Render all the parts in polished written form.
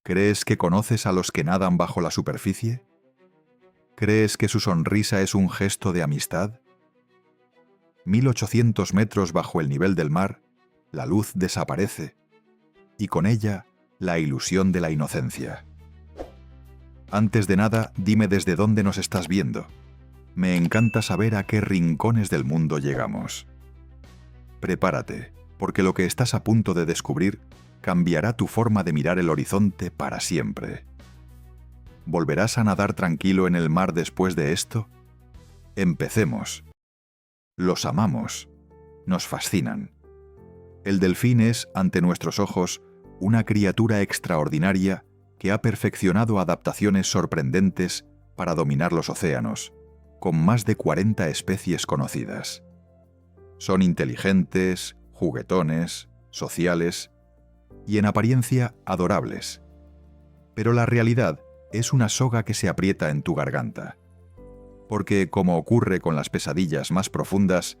¿Crees que conoces a los que nadan bajo la superficie? ¿Crees que su sonrisa es un gesto de amistad? 1800 metros bajo el nivel del mar, la luz desaparece, y con ella la ilusión de la inocencia. Antes de nada, dime desde dónde nos estás viendo. Me encanta saber a qué rincones del mundo llegamos. Prepárate, porque lo que estás a punto de descubrir cambiará tu forma de mirar el horizonte para siempre. ¿Volverás a nadar tranquilo en el mar después de esto? Empecemos. Los amamos. Nos fascinan. El delfín es, ante nuestros ojos, una criatura extraordinaria que ha perfeccionado adaptaciones sorprendentes para dominar los océanos, con más de 40 especies conocidas. Son inteligentes, juguetones, sociales y en apariencia adorables. Pero la realidad es una soga que se aprieta en tu garganta. Porque, como ocurre con las pesadillas más profundas,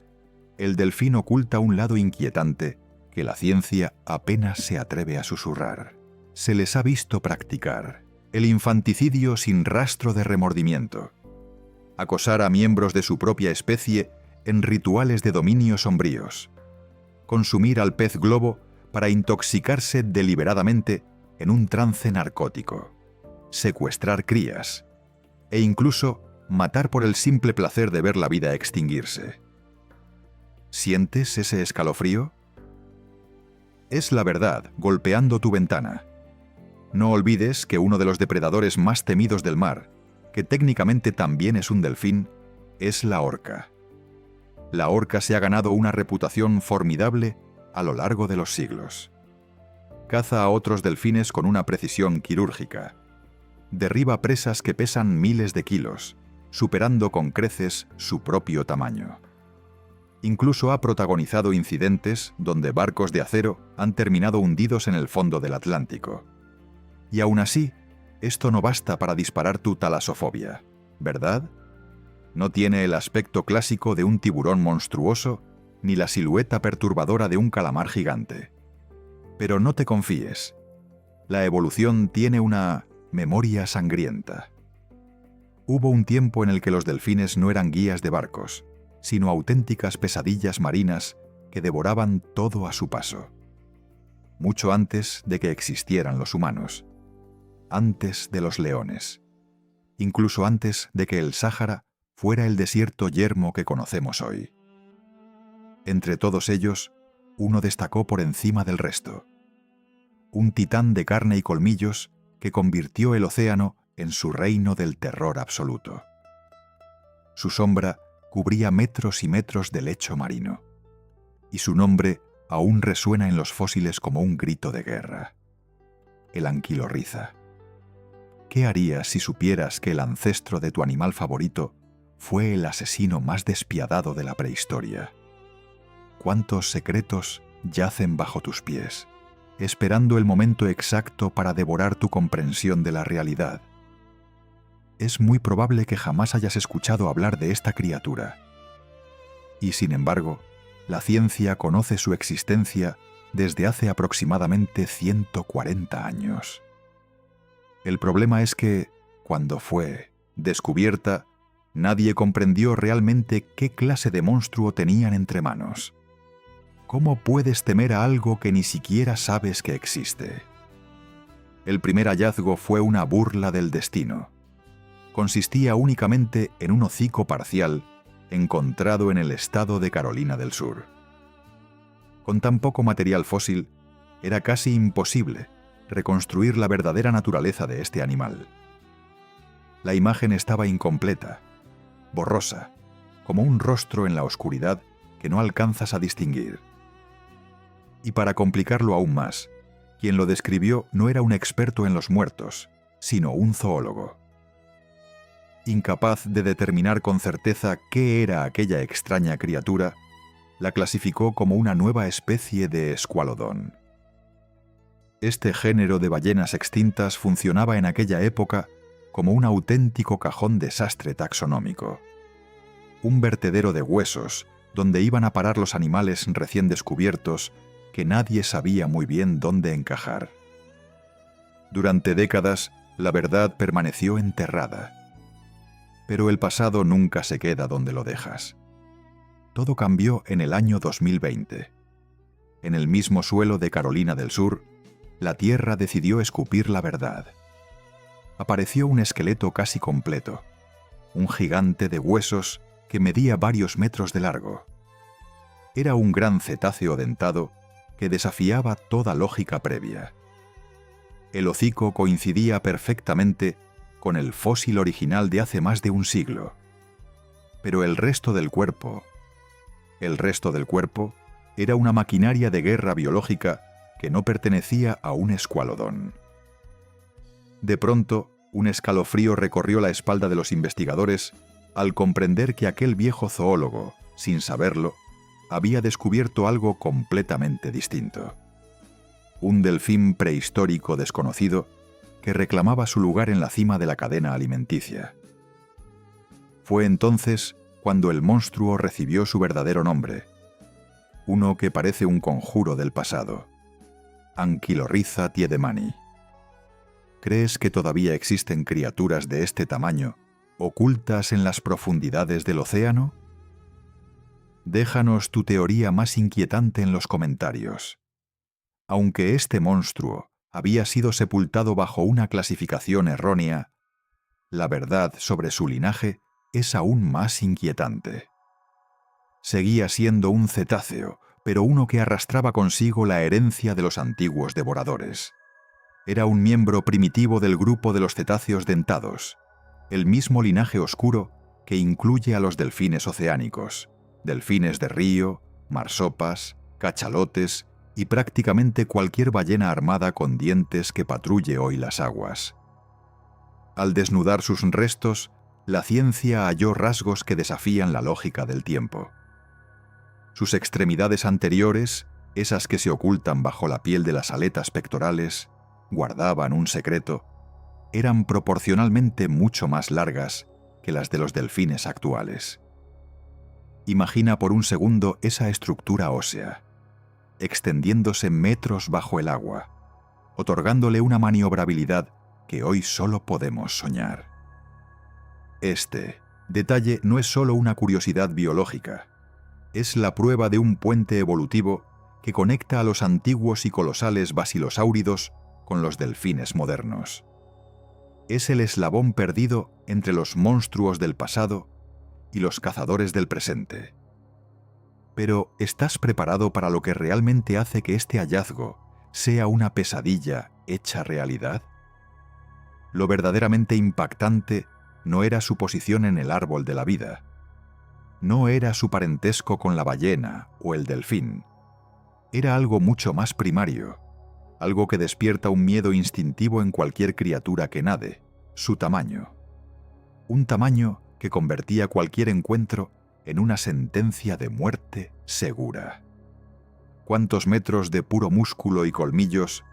el delfín oculta un lado inquietante que la ciencia apenas se atreve a susurrar. Se les ha visto practicar el infanticidio sin rastro de remordimiento, acosar a miembros de su propia especie en rituales de dominio sombríos, consumir al pez globo para intoxicarse deliberadamente en un trance narcótico, secuestrar crías e incluso matar por el simple placer de ver la vida extinguirse. ¿Sientes ese escalofrío? Es la verdad golpeando tu ventana. No olvides que uno de los depredadores más temidos del mar, que técnicamente también es un delfín, es la orca. La orca se ha ganado una reputación formidable a lo largo de los siglos. Caza a otros delfines con una precisión quirúrgica. Derriba presas que pesan miles de kilos, superando con creces su propio tamaño. Incluso ha protagonizado incidentes donde barcos de acero han terminado hundidos en el fondo del Atlántico. Y aún así, esto no basta para disparar tu talasofobia, ¿verdad? No tiene el aspecto clásico de un tiburón monstruoso ni la silueta perturbadora de un calamar gigante. Pero no te confíes. La evolución tiene una memoria sangrienta. Hubo un tiempo en el que los delfines no eran guías de barcos, sino auténticas pesadillas marinas que devoraban todo a su paso. Mucho antes de que existieran los humanos. Antes de los leones. Incluso antes de que el Sáhara fuera el desierto yermo que conocemos hoy. Entre todos ellos, uno destacó por encima del resto. Un titán de carne y colmillos que convirtió el océano en su reino del terror absoluto. Su sombra cubría metros y metros de lecho marino, y su nombre aún resuena en los fósiles como un grito de guerra. El anquilorriza. ¿Qué harías si supieras que el ancestro de tu animal favorito fue el asesino más despiadado de la prehistoria? ¿Cuántos secretos yacen bajo tus pies, esperando el momento exacto para devorar tu comprensión de la realidad? Es muy probable que jamás hayas escuchado hablar de esta criatura. Y sin embargo, la ciencia conoce su existencia desde hace aproximadamente 140 años. El problema es que, cuando fue descubierta, nadie comprendió realmente qué clase de monstruo tenían entre manos. ¿Cómo puedes temer a algo que ni siquiera sabes que existe? El primer hallazgo fue una burla del destino. Consistía únicamente en un hocico parcial encontrado en el estado de Carolina del Sur. Con tan poco material fósil, era casi imposible reconstruir la verdadera naturaleza de este animal. La imagen estaba incompleta, borrosa, como un rostro en la oscuridad que no alcanzas a distinguir. Y para complicarlo aún más, quien lo describió no era un experto en los muertos, sino un zoólogo. Incapaz de determinar con certeza qué era aquella extraña criatura, la clasificó como una nueva especie de escualodón. Este género de ballenas extintas funcionaba en aquella época como un auténtico cajón desastre taxonómico. Un vertedero de huesos donde iban a parar los animales recién descubiertos que nadie sabía muy bien dónde encajar. Durante décadas, la verdad permaneció enterrada. Pero el pasado nunca se queda donde lo dejas. Todo cambió en el año 2020. En el mismo suelo de Carolina del Sur, la Tierra decidió escupir la verdad. Apareció un esqueleto casi completo, un gigante de huesos que medía varios metros de largo. Era un gran cetáceo dentado que desafiaba toda lógica previa. El hocico coincidía perfectamente con el fósil original de hace más de un siglo. Pero el resto del cuerpo era una maquinaria de guerra biológica que no pertenecía a un escualodón. De pronto, un escalofrío recorrió la espalda de los investigadores al comprender que aquel viejo zoólogo, sin saberlo, había descubierto algo completamente distinto. Un delfín prehistórico desconocido que reclamaba su lugar en la cima de la cadena alimenticia. Fue entonces cuando el monstruo recibió su verdadero nombre, uno que parece un conjuro del pasado: Ankylorrhiza tiedemani. ¿Crees que todavía existen criaturas de este tamaño ocultas en las profundidades del océano? Déjanos tu teoría más inquietante en los comentarios. Aunque este monstruo había sido sepultado bajo una clasificación errónea, la verdad sobre su linaje es aún más inquietante. Seguía siendo un cetáceo, pero uno que arrastraba consigo la herencia de los antiguos devoradores. Era un miembro primitivo del grupo de los cetáceos dentados, el mismo linaje oscuro que incluye a los delfines oceánicos, delfines de río, marsopas, cachalotes y prácticamente cualquier ballena armada con dientes que patrulle hoy las aguas. Al desnudar sus restos, la ciencia halló rasgos que desafían la lógica del tiempo. Sus extremidades anteriores, esas que se ocultan bajo la piel de las aletas pectorales, guardaban un secreto, eran proporcionalmente mucho más largas que las de los delfines actuales. Imagina por un segundo esa estructura ósea, extendiéndose metros bajo el agua, otorgándole una maniobrabilidad que hoy solo podemos soñar. Este detalle no es solo una curiosidad biológica, es la prueba de un puente evolutivo que conecta a los antiguos y colosales basilosáuridos con los delfines modernos. Es el eslabón perdido entre los monstruos del pasado y los cazadores del presente. Pero, ¿estás preparado para lo que realmente hace que este hallazgo sea una pesadilla hecha realidad? Lo verdaderamente impactante no era su posición en el árbol de la vida. No era su parentesco con la ballena o el delfín. Era algo mucho más primario, algo que despierta un miedo instintivo en cualquier criatura que nade: su tamaño. Un tamaño que convertía cualquier encuentro en una sentencia de muerte segura. ¿Cuántos metros de puro músculo y colmillos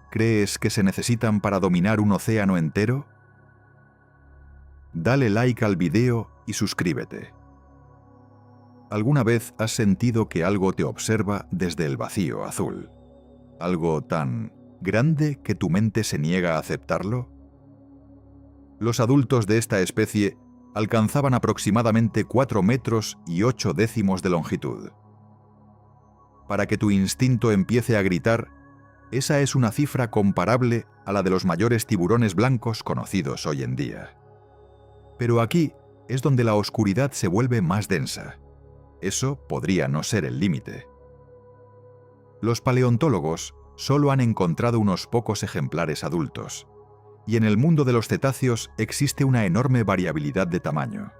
crees que se necesitan para dominar un océano entero? Dale like al video y suscríbete. ¿Alguna vez has sentido que algo te observa desde el vacío azul? ¿Algo tan grande que tu mente se niega a aceptarlo? Los adultos de esta especie alcanzaban aproximadamente 4 metros y 8 décimos de longitud. Para que tu instinto empiece a gritar, esa es una cifra comparable a la de los mayores tiburones blancos conocidos hoy en día. Pero aquí es donde la oscuridad se vuelve más densa. Eso podría no ser el límite. Los paleontólogos solo han encontrado unos pocos ejemplares adultos, y en el mundo de los cetáceos existe una enorme variabilidad de tamaño.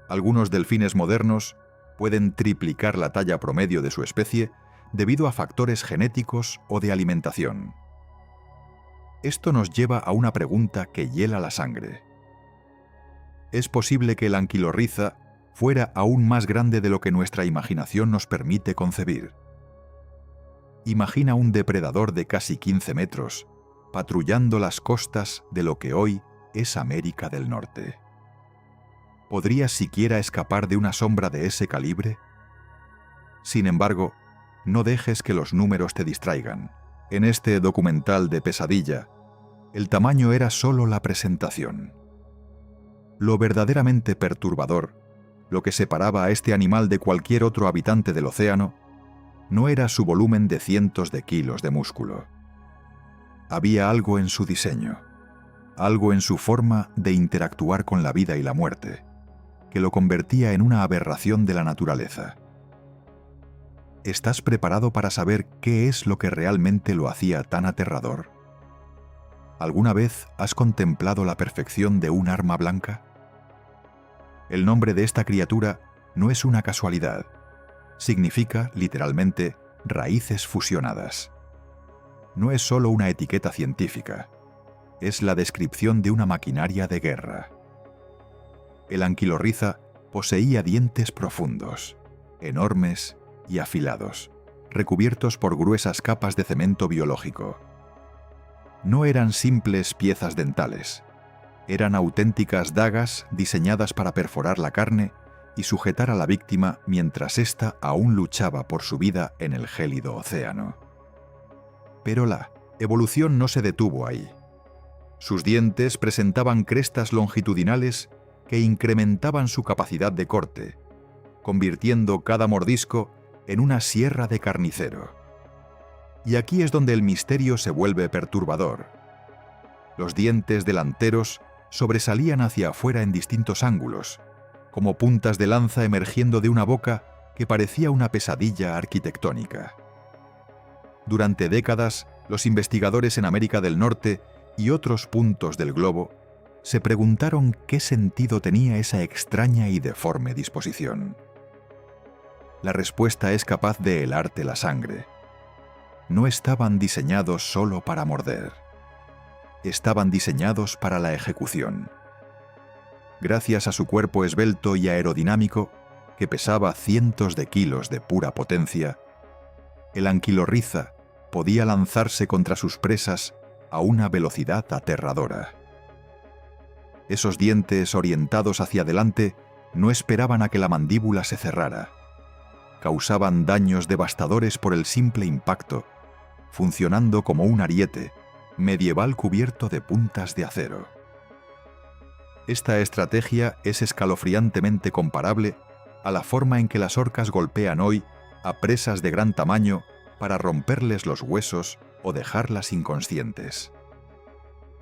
Algunos delfines modernos pueden triplicar la talla promedio de su especie debido a factores genéticos o de alimentación. Esto nos lleva a una pregunta que hiela la sangre. ¿Es posible que el Ankylorrhiza fuera aún más grande de lo que nuestra imaginación nos permite concebir? Imagina un depredador de casi 15 metros, patrullando las costas de lo que hoy es América del Norte. ¿Podrías siquiera escapar de una sombra de ese calibre? Sin embargo, no dejes que los números te distraigan. En este documental de pesadilla, El tamaño era solo la presentación. Lo verdaderamente perturbador, lo que separaba a este animal de cualquier otro habitante del océano, no era su volumen de cientos de kilos de músculo. Había algo en su diseño, algo en su forma de interactuar con la vida y la muerte, que lo convertía en una aberración de la naturaleza. ¿Estás preparado para saber qué es lo que realmente lo hacía tan aterrador? ¿Alguna vez has contemplado la perfección de un arma blanca? El nombre de esta criatura no es una casualidad. Significa, literalmente, raíces fusionadas. No es solo una etiqueta científica, es la descripción de una maquinaria de guerra. El anquilorriza poseía dientes profundos, enormes y afilados, recubiertos por gruesas capas de cemento biológico. No eran simples piezas dentales, eran auténticas dagas diseñadas para perforar la carne y sujetar a la víctima mientras ésta aún luchaba por su vida en el gélido océano. Pero la evolución no se detuvo ahí. Sus dientes presentaban crestas longitudinales que incrementaban su capacidad de corte, convirtiendo cada mordisco en una sierra de carnicero. Y aquí es donde el misterio se vuelve perturbador. Los dientes delanteros sobresalían hacia afuera en distintos ángulos, como puntas de lanza emergiendo de una boca que parecía una pesadilla arquitectónica. Durante décadas, los investigadores en América del Norte y otros puntos del globo se preguntaron qué sentido tenía esa extraña y deforme disposición. La respuesta es capaz de helarte la sangre. No estaban diseñados solo para morder. Estaban diseñados para la ejecución. Gracias a su cuerpo esbelto y aerodinámico, que pesaba cientos de kilos de pura potencia, el anquilorriza podía lanzarse contra sus presas a una velocidad aterradora. Esos dientes orientados hacia adelante no esperaban a que la mandíbula se cerrara. Causaban daños devastadores por el simple impacto, funcionando como un ariete medieval cubierto de puntas de acero. Esta estrategia es escalofriantemente comparable a la forma en que las orcas golpean hoy a presas de gran tamaño para romperles los huesos o dejarlas inconscientes.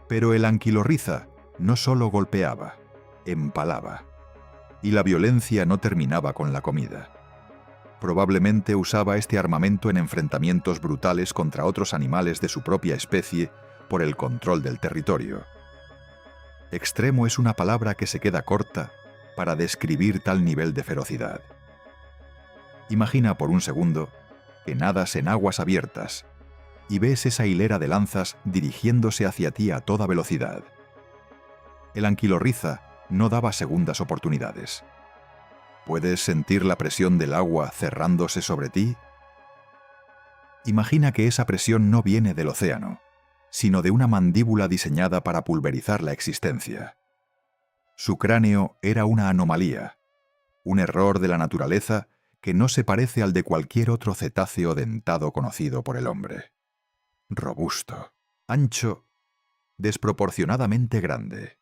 Pero el anquilorriza no solo golpeaba, empalaba. Y la violencia no terminaba con la comida. Probablemente usaba este armamento en enfrentamientos brutales contra otros animales de su propia especie por el control del territorio. Extremo es una palabra que se queda corta para describir tal nivel de ferocidad. Imagina por un segundo que nadas en aguas abiertas y ves esa hilera de lanzas dirigiéndose hacia ti a toda velocidad. El anquilorriza no daba segundas oportunidades. ¿Puedes sentir la presión del agua cerrándose sobre ti? Imagina que esa presión no viene del océano, sino de una mandíbula diseñada para pulverizar la existencia. Su cráneo era una anomalía, un error de la naturaleza que no se parece al de cualquier otro cetáceo dentado conocido por el hombre. Robusto, ancho, desproporcionadamente grande.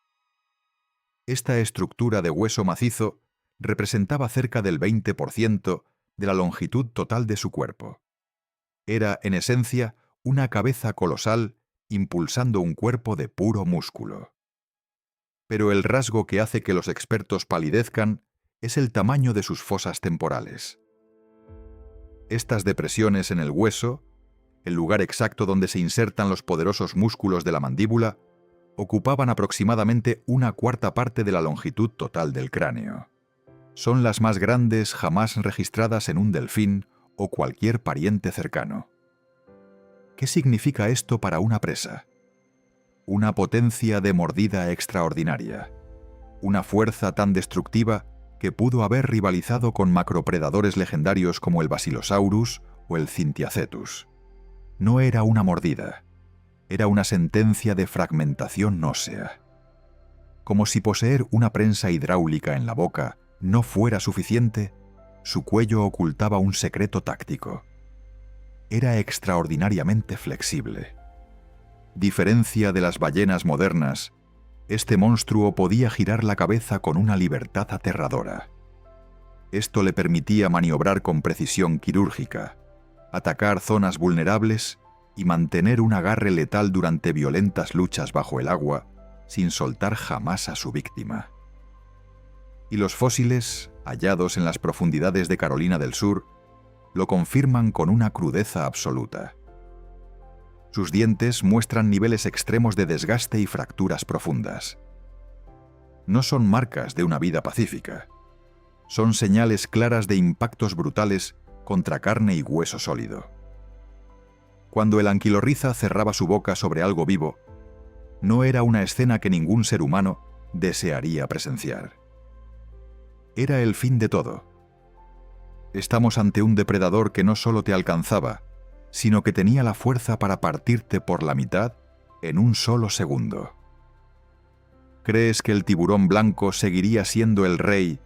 Esta estructura de hueso macizo representaba cerca del 20% de la longitud total de su cuerpo. Era, en esencia, una cabeza colosal impulsando un cuerpo de puro músculo. Pero el rasgo que hace que los expertos palidezcan es el tamaño de sus fosas temporales. Estas depresiones en el hueso, el lugar exacto donde se insertan los poderosos músculos de la mandíbula, ocupaban aproximadamente una cuarta parte de la longitud total del cráneo. Son las más grandes jamás registradas en un delfín o cualquier pariente cercano. ¿Qué significa esto para una presa? Una potencia de mordida extraordinaria, una fuerza tan destructiva que pudo haber rivalizado con macropredadores legendarios como el Basilosaurus o el Cynthiacetus. No era una mordida, era una sentencia de fragmentación ósea. Como si poseer una prensa hidráulica en la boca no fuera suficiente, su cuello ocultaba un secreto táctico. Era extraordinariamente flexible. diferencia de las ballenas modernas, este monstruo podía girar la cabeza con una libertad aterradora. Esto le permitía maniobrar con precisión quirúrgica, atacar zonas vulnerables y mantener un agarre letal durante violentas luchas bajo el agua, sin soltar jamás a su víctima. Y los fósiles, hallados en las profundidades de Carolina del Sur, lo confirman con una crudeza absoluta. Sus dientes muestran niveles extremos de desgaste y fracturas profundas. No son marcas de una vida pacífica. Son señales claras de impactos brutales contra carne y hueso sólido. Cuando el anquilorriza cerraba su boca sobre algo vivo, no era una escena que ningún ser humano desearía presenciar. Era el fin de todo. Estamos ante un depredador que no solo te alcanzaba, sino que tenía la fuerza para partirte por la mitad en un solo segundo. ¿Crees que el tiburón blanco seguiría siendo el rey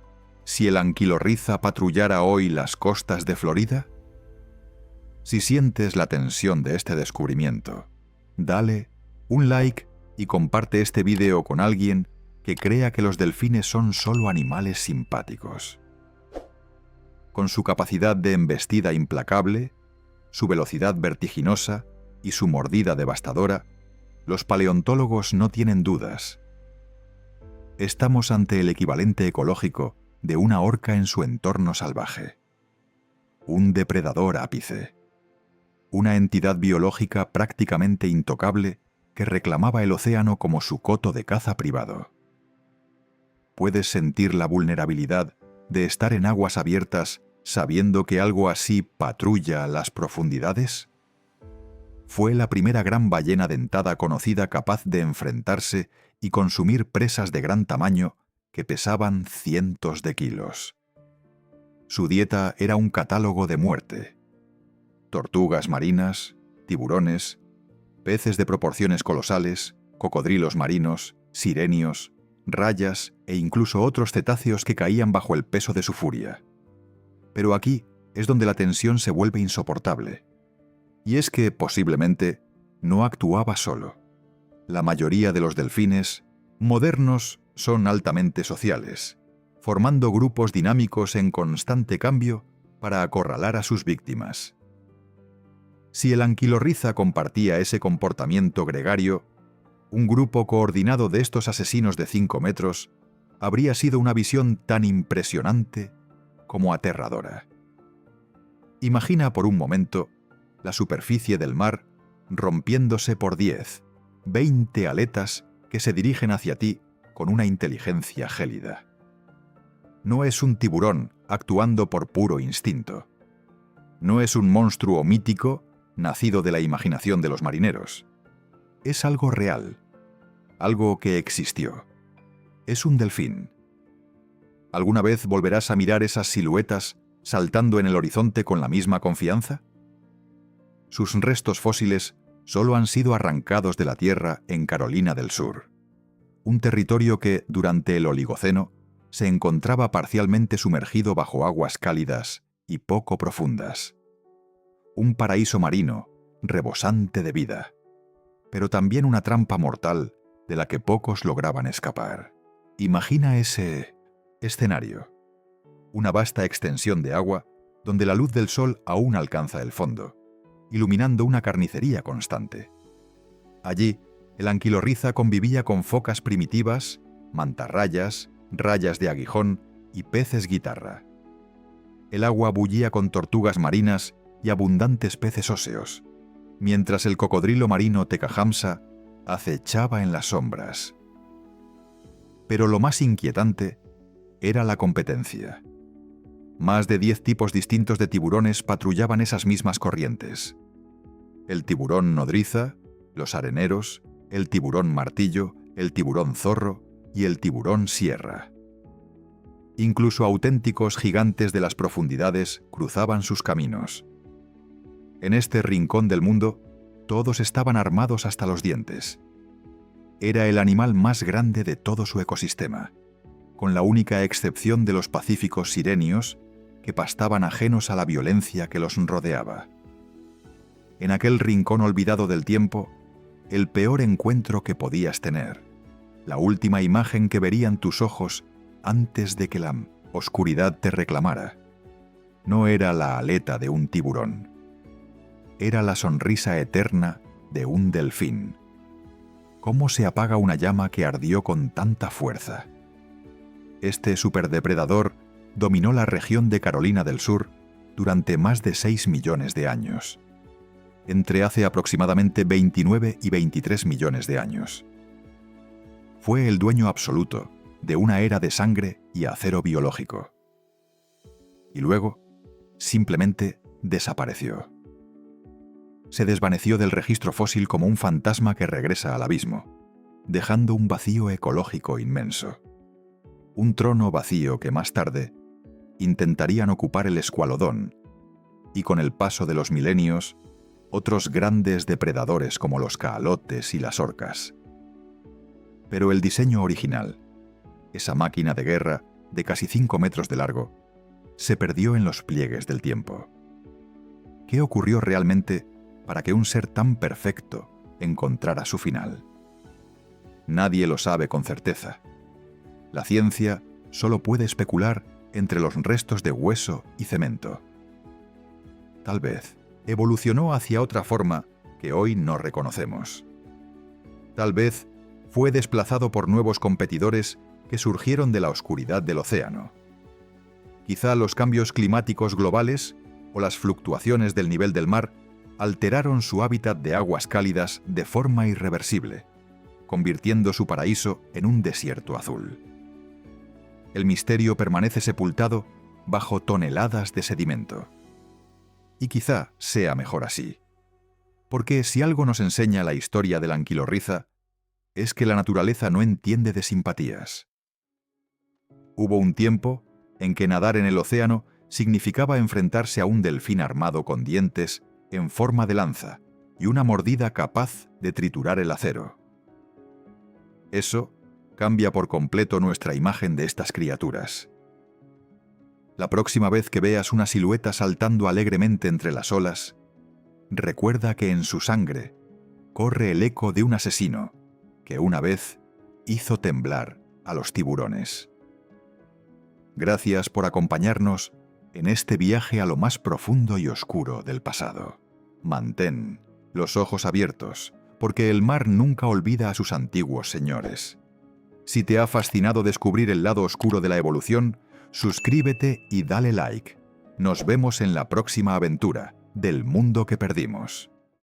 si el anquilorriza patrullara hoy las costas de Florida? Si sientes la tensión de este descubrimiento, dale un like y comparte este vídeo con alguien que crea que los delfines son solo animales simpáticos. Con su capacidad de embestida implacable, su velocidad vertiginosa y su mordida devastadora, los paleontólogos no tienen dudas. Estamos ante el equivalente ecológico de una orca en su entorno salvaje. Un depredador ápice. Una entidad biológica prácticamente intocable que reclamaba el océano como su coto de caza privado. ¿Puedes sentir la vulnerabilidad de estar en aguas abiertas sabiendo que algo así patrulla las profundidades? Fue la primera gran ballena dentada conocida capaz de enfrentarse y consumir presas de gran tamaño que pesaban cientos de kilos. Su dieta era un catálogo de muerte. Tortugas marinas, tiburones, peces de proporciones colosales, cocodrilos marinos, sirenios, rayas e incluso otros cetáceos que caían bajo el peso de su furia. Pero aquí es donde la tensión se vuelve insoportable. Y es que, posiblemente, no actuaba solo. La mayoría de los delfines modernos son altamente sociales, formando grupos dinámicos en constante cambio para acorralar a sus víctimas. Si el anquilorriza compartía ese comportamiento gregario, un grupo coordinado de estos asesinos de 5 metros habría sido una visión tan impresionante como aterradora. Imagina por un momento la superficie del mar rompiéndose por 10, 20 aletas que se dirigen hacia ti con una inteligencia gélida. No es un tiburón actuando por puro instinto. No es un monstruo mítico nacido de la imaginación de los marineros. Es algo real, algo que existió. Es un delfín. ¿Alguna vez volverás a mirar esas siluetas saltando en el horizonte con la misma confianza? Sus restos fósiles solo han sido arrancados de la Tierra en Carolina del Sur, un territorio que, durante el Oligoceno, se encontraba parcialmente sumergido bajo aguas cálidas y poco profundas. Un paraíso marino, rebosante de vida, pero también una trampa mortal de la que pocos lograban escapar. Imagina ese escenario. Una vasta extensión de agua donde la luz del sol aún alcanza el fondo, iluminando una carnicería constante. Allí, el anquilorriza convivía con focas primitivas, mantarrayas, rayas de aguijón y peces guitarra. El agua bullía con tortugas marinas y abundantes peces óseos, mientras el cocodrilo marino Tecajamsa acechaba en las sombras. Pero lo más inquietante era la competencia. Más de 10 tipos distintos de tiburones patrullaban esas mismas corrientes. El tiburón nodriza, los areneros, el tiburón martillo, el tiburón zorro y el tiburón sierra. Incluso auténticos gigantes de las profundidades cruzaban sus caminos. En este rincón del mundo, todos estaban armados hasta los dientes. Era el animal más grande de todo su ecosistema, con la única excepción de los pacíficos sirenios que pastaban ajenos a la violencia que los rodeaba. En aquel rincón olvidado del tiempo, el peor encuentro que podías tener, la última imagen que verían tus ojos antes de que la oscuridad te reclamara. No era la aleta de un tiburón, era la sonrisa eterna de un delfín. ¿Cómo se apaga una llama que ardió con tanta fuerza? Este superdepredador dominó la región de Carolina del Sur durante más de 6 millones de años, entre hace aproximadamente 29 y 23 millones de años. Fue el dueño absoluto de una era de sangre y acero biológico. Y luego, simplemente desapareció. Se desvaneció del registro fósil como un fantasma que regresa al abismo, dejando un vacío ecológico inmenso. Un trono vacío que más tarde intentarían ocupar el escualodón, y con el paso de los milenios, otros grandes depredadores como los cahalotes y las orcas. Pero el diseño original, esa máquina de guerra de casi 5 metros de largo, se perdió en los pliegues del tiempo. ¿Qué ocurrió realmente para que un ser tan perfecto encontrara su final? Nadie lo sabe con certeza. La ciencia solo puede especular entre los restos de hueso y cemento. Tal vez evolucionó hacia otra forma que hoy no reconocemos. Tal vez fue desplazado por nuevos competidores que surgieron de la oscuridad del océano. Quizá los cambios climáticos globales o las fluctuaciones del nivel del mar alteraron su hábitat de aguas cálidas de forma irreversible, convirtiendo su paraíso en un desierto azul. El misterio permanece sepultado bajo toneladas de sedimento. Y quizá sea mejor así. Porque si algo nos enseña la historia de la anquilorriza, es que la naturaleza no entiende de simpatías. Hubo un tiempo en que nadar en el océano significaba enfrentarse a un delfín armado con dientes en forma de lanza y una mordida capaz de triturar el acero. Eso cambia por completo nuestra imagen de estas criaturas. La próxima vez que veas una silueta saltando alegremente entre las olas, recuerda que en su sangre corre el eco de un asesino que una vez hizo temblar a los tiburones. Gracias por acompañarnos en este viaje a lo más profundo y oscuro del pasado. Mantén los ojos abiertos, porque el mar nunca olvida a sus antiguos señores. Si te ha fascinado descubrir el lado oscuro de la evolución, suscríbete y dale like. Nos vemos en la próxima aventura del mundo que perdimos.